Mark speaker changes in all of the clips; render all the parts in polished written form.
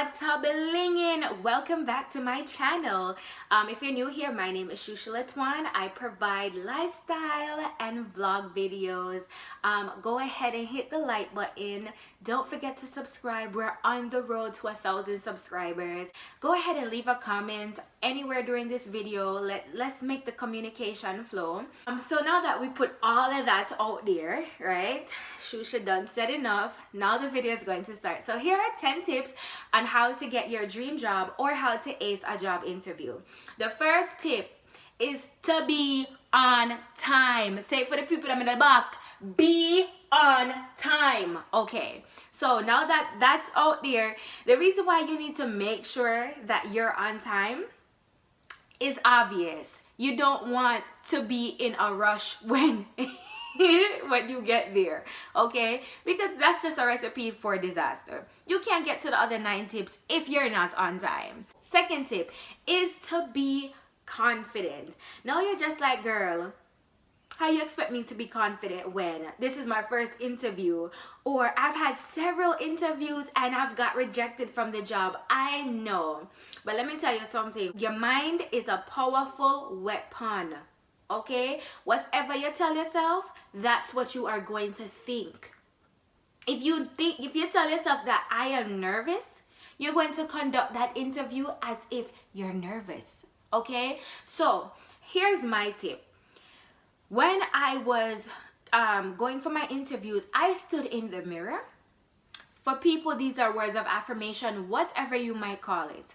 Speaker 1: What's up, Lingin? Welcome back to my channel. If you're new here, my name is Xuxa.L.Williams. I provide lifestyle and vlog videos. Go ahead and hit the like button. Don't forget to subscribe. We're on the road to 1,000 subscribers. Go ahead and leave a comment anywhere during this video. Let's make the communication flow. So now that we put all of that out there, right? Xuxa done said enough. Now the video is going to start. So here are 10 tips on how to get your dream job or how to ace a job interview. The first tip is to be on time. Say it for the people that are in the back. Be on time. Okay, so now that that's out there, the reason why you need to make sure that you're on time is obvious. You don't want to be in a rush when when you get there, okay? Because that's just a recipe for disaster. You can't get to the other 9 tips if you're not on time. Second tip is to be confident. Now you're just like, girl, how you expect me to be confident when this is my first interview, or I've had several interviews and I've got rejected from the job? I know, but let me tell you something. Your mind is a powerful weapon, okay? Whatever you tell yourself, that's what you are going to think. If you tell yourself that I am nervous, you're going to conduct that interview as if you're nervous, okay? So here's my tip. When I was going for my interviews, I stood in the mirror. For people, these are words of affirmation, whatever you might call it.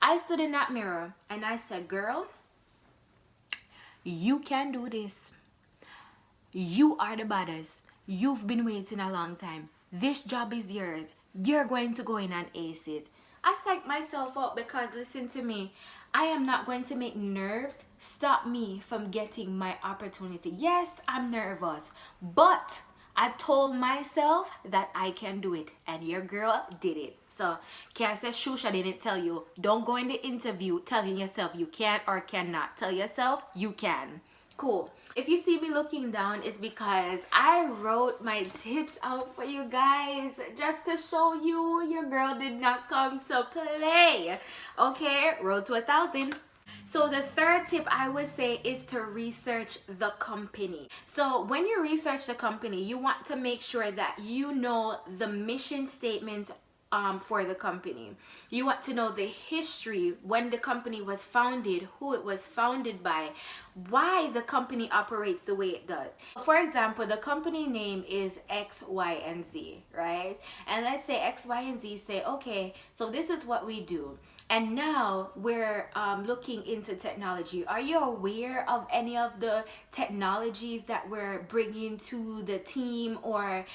Speaker 1: I stood in that mirror and I said, girl, you can do this. You are the baddest. You've been waiting a long time. This job is yours. You're going to go in and ace it. I psyched myself up because, listen to me, I am not going to make nerves stop me from getting my opportunity. Yes, I'm nervous, but I told myself that I can do it, and your girl did it. So can't say Xuxa didn't tell you. Don't go in the interview telling yourself you can or cannot. Tell yourself you can. Cool. If you see me looking down, it's because I wrote my tips out for you guys just to show you your girl did not come to play. Okay, road to 1,000. So the third tip I would say is to research the company. So when you research the company, you want to make sure that you know the mission statement for the company. You want to know the history, when the company was founded, who it was founded by, why the company operates the way it does. For example, the company name is X, Y, and Z, right? And let's say X, Y, and Z say, okay, so this is what we do. And now we're looking into technology. Are you aware of any of the technologies that we're bringing to the team or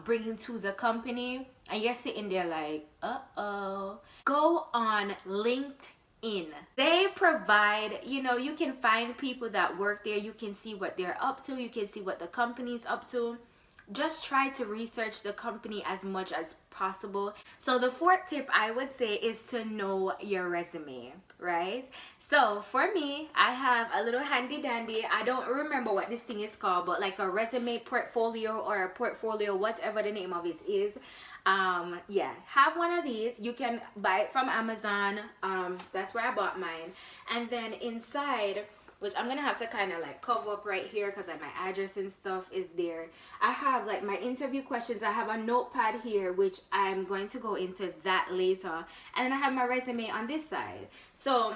Speaker 1: bringing to the company? And you're sitting there like, uh-oh. Go on LinkedIn. They provide, you can find people that work there. You can see what they're up to. You can see what the company's up to. Just try to research the company as much as possible. So the fourth tip I would say is to know your resume, right? So for me, I have a little handy dandy, I don't remember what this thing is called, but like a resume portfolio or a portfolio, whatever the name of it is. Yeah, have one of these. You can buy it from Amazon. That's where I bought mine. And then inside, which I'm gonna have to kind of like cover up right here because like my address and stuff is there. I have like my interview questions. I have a notepad here, which I'm going to go into that later. And then I have my resume on this side. So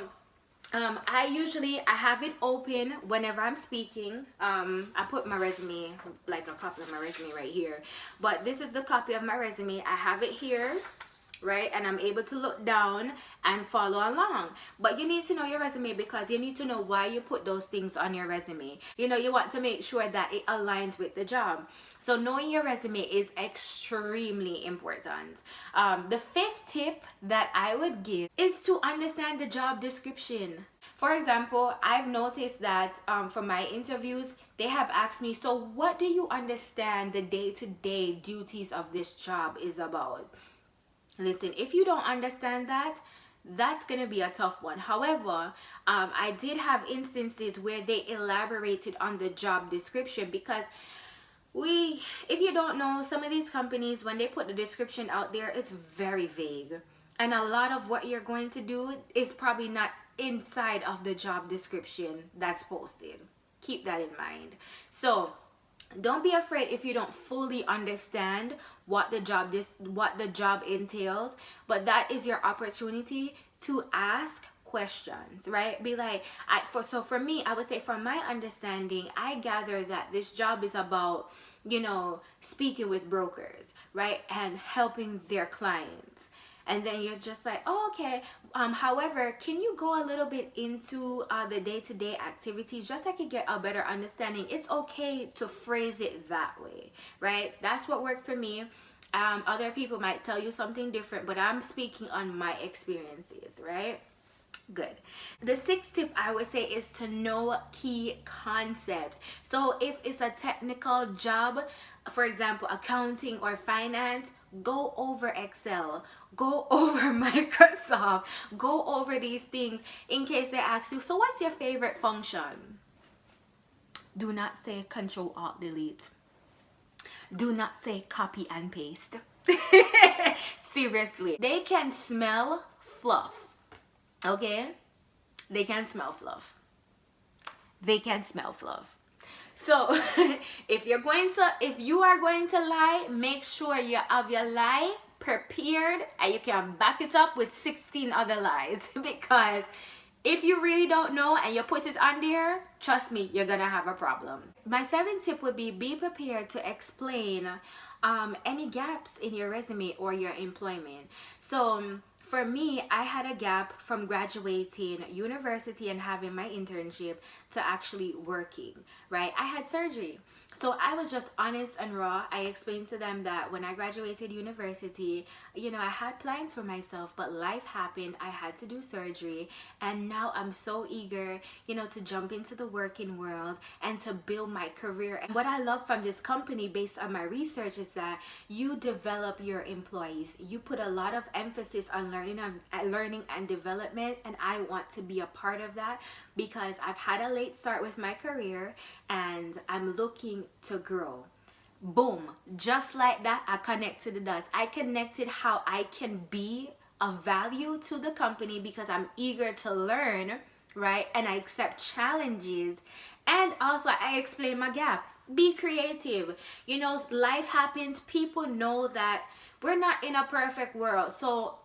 Speaker 1: I have it open whenever I'm speaking. I put my resume, like a copy of my resume right here. But this is the copy of my resume. I have it here, right? And I'm able to look down and follow along. But you need to know your resume because you need to know why you put those things on your resume. You want to make sure that it aligns with the job. So knowing your resume is extremely important. The fifth tip that I would give is to understand the job description. For example, I've noticed that for my interviews, they have asked me, so what do you understand the day-to-day duties of this job is about? Listen, if you don't understand that, that's gonna be a tough one. However, I did have instances where they elaborated on the job description because if you don't know, some of these companies, when they put the description out there, it's very vague. and a lot of what you're going to do is probably not inside of the job description that's posted. Keep that in mind. So don't be afraid if you don't fully understand what the job entails, but that is your opportunity to ask questions, right? Be like, so for me, I would say, from my understanding, I gather that this job is about, speaking with brokers, right, and helping their clients. And then you're just like, oh, okay. However, can you go a little bit into the day-to-day activities just so I can get a better understanding? It's okay to phrase it that way, right? That's what works for me. Other people might tell you something different, but I'm speaking on my experiences, right? Good. The sixth tip I would say is to know key concepts. So if it's a technical job, for example, accounting or finance, go over Excel, go over Microsoft, go over these things in case they ask you, so what's your favorite function? Do not say Control Alt Delete. Do not say copy and paste. Seriously, they can smell fluff. Okay, they can smell fluff. They can smell fluff. So if you are going to lie, make sure you have your lie prepared and you can back it up with 16 other lies, because if you really don't know and you put it on there, trust me, you're gonna have a problem. My seventh tip would be prepared to explain any gaps in your resume or your employment. So for me, I had a gap from graduating university and having my internship to actually working, right? I had surgery. So I was just honest and raw. I explained to them that when I graduated university, I had plans for myself, but life happened. I had to do surgery, and now I'm so eager, to jump into the working world and to build my career. And what I love from this company, based on my research, is that you develop your employees. You put a lot of emphasis on learning and development, and I want to be a part of that because I've had a late start with my career and I'm looking to grow. Boom, just like that, I connected the dots. I connected how I can be of value to the company because I'm eager to learn, right? And I accept challenges, and also I explain my gap. Be creative. Life happens. People know that we're not in a perfect world, so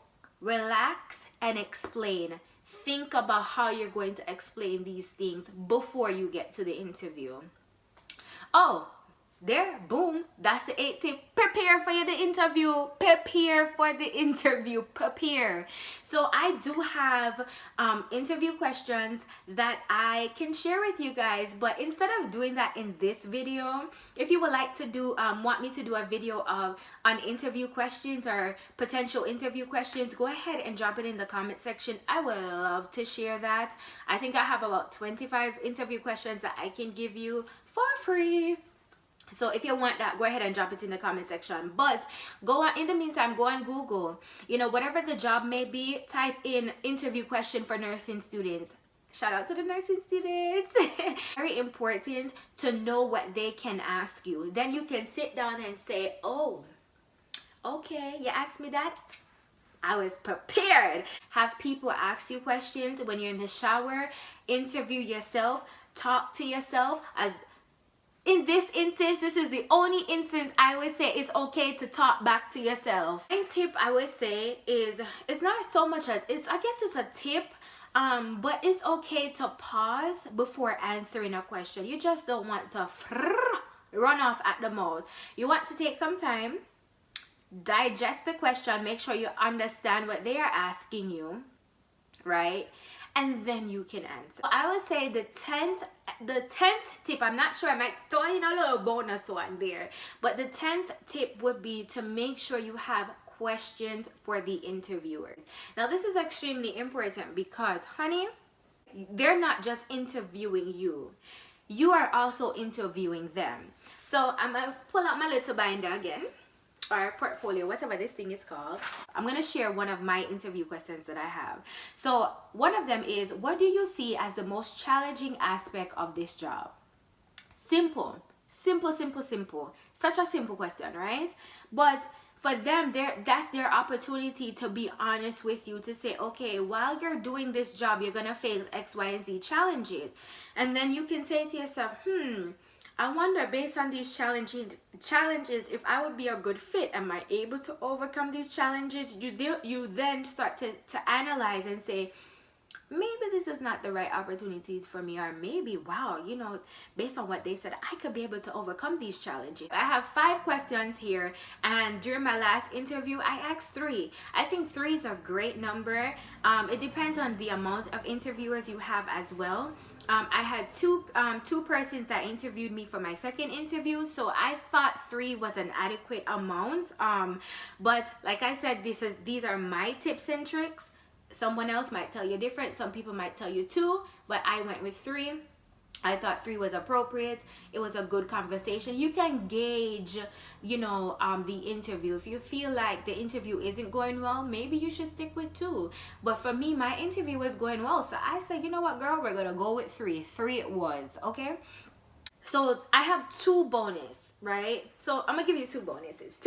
Speaker 1: relax and explain. Think about how you're going to explain these things before you get to the interview. Oh, there, boom, that's the 8th tip. Prepare for the interview. Prepare for the interview. Prepare. So I do have interview questions that I can share with you guys, but instead of doing that in this video, if you would like to want me to do a video on interview questions or potential interview questions, go ahead and drop it in the comment section. I would love to share that. I think I have about 25 interview questions that I can give you for free. So if you want that, go ahead and drop it in the comment section. But in the meantime, go on Google. Whatever the job may be, type in interview question for nursing students. Shout out to the nursing students. Very important to know what they can ask you. Then you can sit down and say, oh, okay, you asked me that? I was prepared. Have people ask you questions when you're in the shower. Interview yourself. Talk to yourself. In this instance, this is the only instance I would say it's okay to talk back to yourself. One tip I would say is, it's not so much I guess it's a tip, but it's okay to pause before answering a question. You just don't want to run off at the mouth. You want to take some time, digest the question, make sure you understand what they are asking you, right? And then you can answer. I would say the 10th tip, I'm not sure, I might throw in a little bonus one there, but the 10th tip would be to make sure you have questions for the interviewers. Now this is extremely important because, honey, they're not just interviewing you. You are also interviewing them. So I'm gonna pull out my little binder again, or portfolio, whatever this thing is called. I'm going to share one of my interview questions that I have. So one of them is, what do you see as the most challenging aspect of this job? Simple. Such a simple question, right? But for them, that's their opportunity to be honest with you, to say, okay, while you're doing this job, you're gonna face X, Y, and Z challenges. And then you can say to yourself, I wonder, based on these challenges, if I would be a good fit. Am I able to overcome these challenges? You then start to analyze and say, maybe this is not the right opportunities for me, or maybe, wow, based on what they said, I could be able to overcome these challenges. I have 5 questions here, and during my last interview I asked 3. I think 3 is a great number. It depends on the amount of interviewers you have as well. I had two persons that interviewed me for my second interview, so I thought 3 was an adequate amount. But like I said, these are my tips and tricks. Someone else might tell you different. Some people might tell you 2, but I went with 3. I thought 3 was appropriate. It was a good conversation. You can gauge, the interview. If you feel like the interview isn't going well, maybe you should stick with 2. But for me, my interview was going well, so I said, you know what, girl, we're gonna go with 3. 3 it was, okay? So I have 2 bonus, right? So I'm gonna give you 2 bonuses.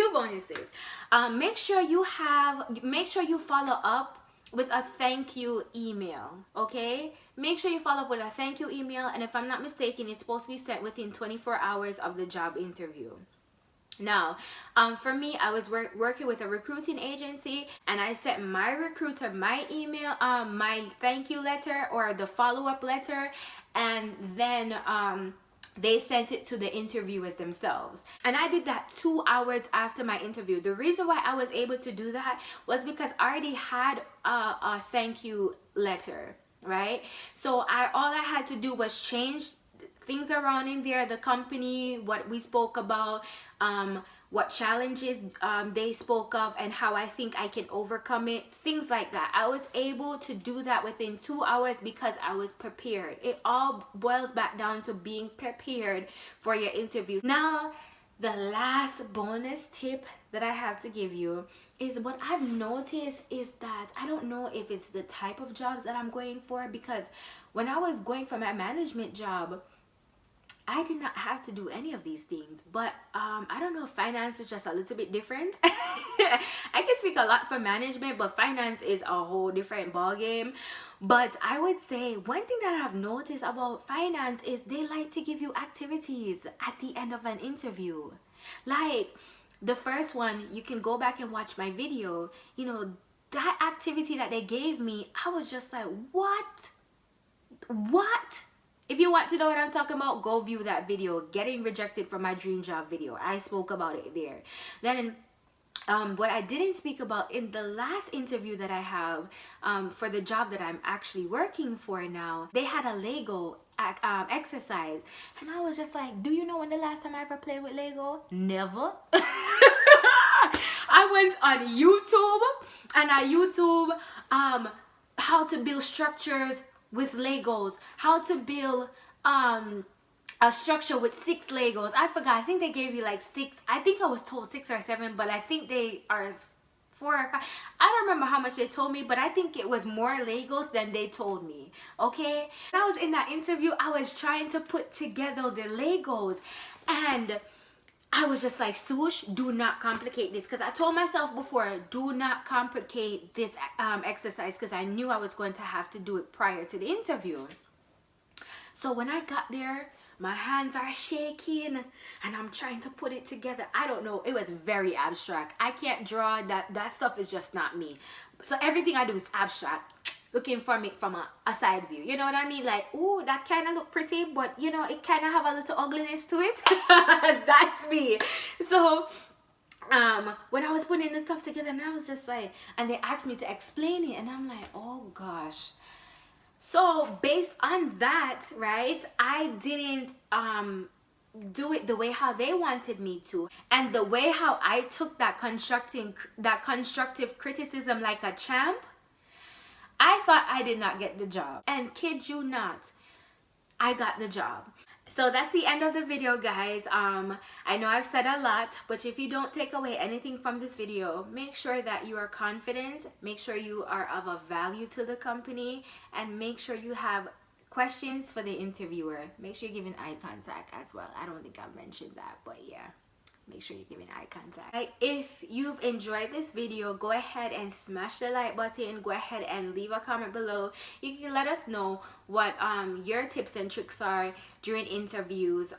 Speaker 1: Make sure you follow up with a thank you email, okay? Make sure you follow up with a thank you email, and if I'm not mistaken, it's supposed to be sent within 24 hours of the job interview. Now, for me, I was working with a recruiting agency, and I sent my recruiter my email, my thank you letter, or the follow-up letter, and then they sent it to the interviewers themselves. And I did that 2 hours after my interview. The reason why I was able to do that was because I already had a thank you letter, right? So all I had to do was change things around in there, the company, what we spoke about, what challenges they spoke of, and how I think I can overcome it, things like that. I was able to do that within 2 hours because I was prepared. It all boils back down to being prepared for your interview. Now, the last bonus tip that I have to give you is, what I've noticed is that I don't know if it's the type of jobs that I'm going for, because when I was going for my management job, I did not have to do any of these things. But I don't know if finance is just a little bit different. I can speak a lot for management, but finance is a whole different ball game. But I would say one thing that I've noticed about finance is they like to give you activities at the end of an interview. Like the first one, you can go back and watch my video. That activity that they gave me, I was just like, what? If you want to know what I'm talking about, go view that video, getting rejected from my dream job video. I spoke about it there. Then what I didn't speak about in the last interview that I have for the job that I'm actually working for now, they had a Lego exercise, and I was just like, do you know when the last time I ever played with Lego? Never. I went on YouTube and I YouTube how to build structures with Legos, how to build a structure with 6 Legos. I forgot, I think they gave you like 6. I think I was told 6 or 7, but I think they are 4 or 5. I don't remember how much they told me, but I think it was more Legos than they told me, okay? When I was in that interview, I was trying to put together the Legos, and I was just like, Sush, do not complicate this, because I told myself before, do not complicate this exercise, because I knew I was going to have to do it prior to the interview. So when I got there, my hands are shaking and I'm trying to put it together. I don't know, it was very abstract. I can't draw, that stuff is just not me. So everything I do is abstract, looking from it from a side view. You know what I mean? Like, ooh, that kind of look pretty, but it kind of have a little ugliness to it. That's me. So when I was putting the stuff together, and I was just like, and they asked me to explain it, and I'm like, oh gosh. So based on that, right, I didn't do it the way how they wanted me to, and the way how I took that constructive criticism like a champ. I thought I did not get the job, and kid you not, I got the job. So that's the end of the video, guys. I know I've said a lot, but if you don't take away anything from this video, make sure that you are confident, make sure you are of a value to the company, and make sure you have questions for the interviewer. Make sure you're giving eye contact as well. I don't think I mentioned that, but yeah. make sure you're giving eye contact. Right, if you've enjoyed this video, go ahead and smash the like button. Go ahead and leave a comment below. You can let us know what your tips and tricks are during interviews.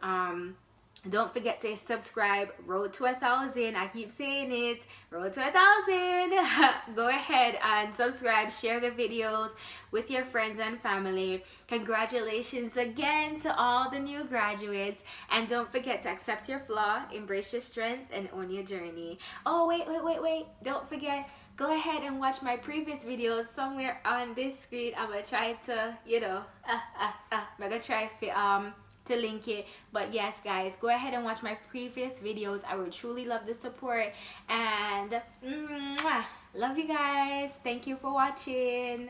Speaker 1: Don't forget to subscribe. Road to 1,000. I keep saying it. Road to 1,000. Go ahead and subscribe. Share the videos with your friends and family. Congratulations again to all the new graduates. And don't forget to accept your flaw, embrace your strength, and own your journey. Oh, wait. Don't forget. Go ahead and watch my previous videos somewhere on this screen. I'm gonna try to, I'm gonna try to link it. But yes, guys, go ahead and watch my previous videos. I would truly love the support, and love you guys. Thank you for watching.